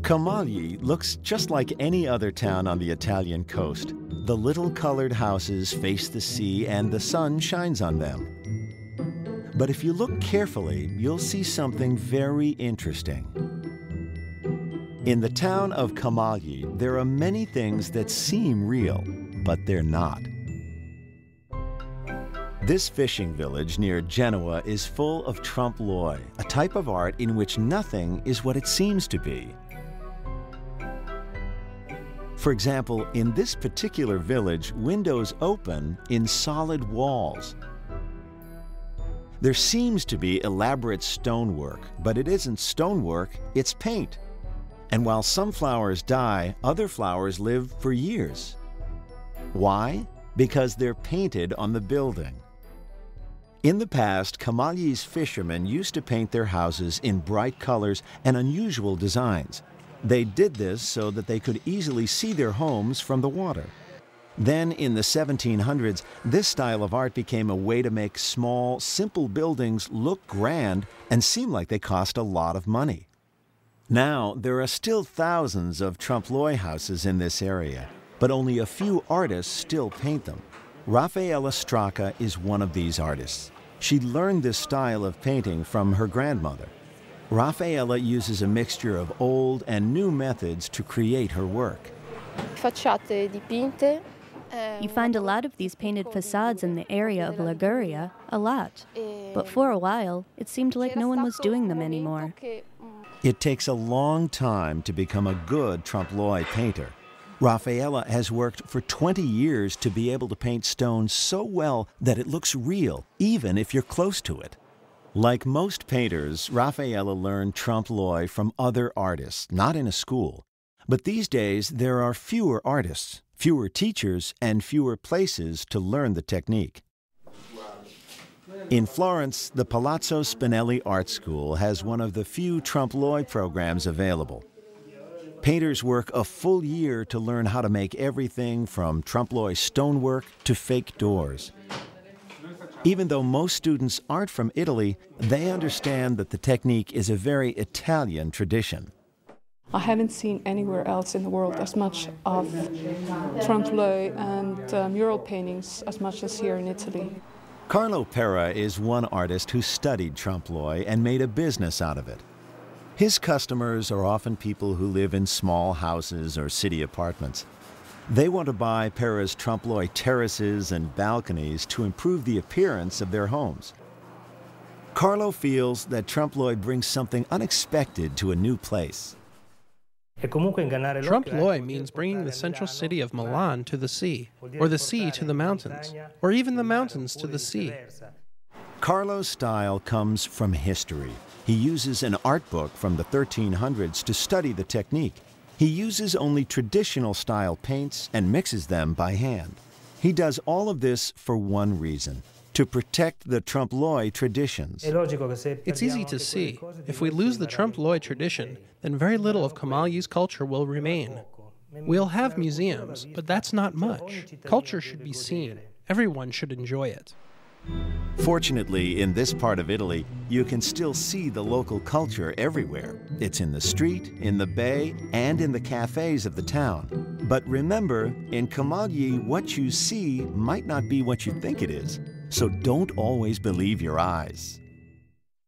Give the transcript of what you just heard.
Camagli looks just like any other town on the Italian coast. The little colored houses face the sea and the sun shines on them. But if you look carefully, you'll see something very interesting. In the town of Camagli, there are many things that seem real, but they're not. This fishing village near Genoa is full of trompe l'oeil, a type of art in which nothing is what it seems to be. For example, in this particular village, windows open in solid walls. There seems to be elaborate stonework, but it isn't stonework, it's paint. And while some flowers die, other flowers live for years. Why? Because they're painted on the building. In the past, Camagli's fishermen used to paint their houses in bright colors and unusual designs. They did this so that they could easily see their homes from the water. Then, in the 1700s, this style of art became a way to make small, simple buildings look grand and seem like they cost a lot of money. Now, there are still thousands of trompe l'oeil houses in this area, but only a few artists still paint them. Raffaella Stracca is one of these artists. She learned this style of painting from her grandmother. Raffaella uses a mixture of old and new methods to create her work. You find a lot of these painted facades in the area of Liguria, a lot. But for a while, it seemed like no one was doing them anymore. It takes a long time to become a good trompe l'oeil painter. Raffaella has worked for 20 years to be able to paint stone so well that it looks real, even if you're close to it. Like most painters, Raffaella learned trompe l'oeil from other artists, not in a school. But these days, there are fewer artists, fewer teachers, and fewer places to learn the technique. In Florence, the Palazzo Spinelli Art School has one of the few trompe l'oeil programs available. Painters work a full year to learn how to make everything from trompe l'oeil stonework to fake doors. Even though most students aren't from Italy, they understand that the technique is a very Italian tradition. I haven't seen anywhere else in the world as much of trompe l'oeil and mural paintings as much as here in Italy. Carlo Pera is one artist who studied trompe l'oeil and made a business out of it. His customers are often people who live in small houses or city apartments. They want to buy Pera's trompe l'oeil terraces and balconies to improve the appearance of their homes. Carlo feels that trompe l'oeil brings something unexpected to a new place. Trompe l'oeil means bringing the central city of Milan to the sea, or the sea to the mountains, or even the mountains to the sea. Carlo's style comes from history. He uses an art book from the 1300s to study the technique. He uses only traditional style paints and mixes them by hand. He does all of this for one reason: to protect the trompe l'oeil traditions. It's easy to see. If we lose the trompe l'oeil tradition, then very little of Camagli's culture will remain. We'll have museums, but that's not much. Culture should be seen. Everyone should enjoy it. Fortunately, in this part of Italy, you can still see the local culture everywhere. It's in the street, in the bay, and in the cafes of the town. But remember, in Camagli, what you see might not be what you think it is. So don't always believe your eyes.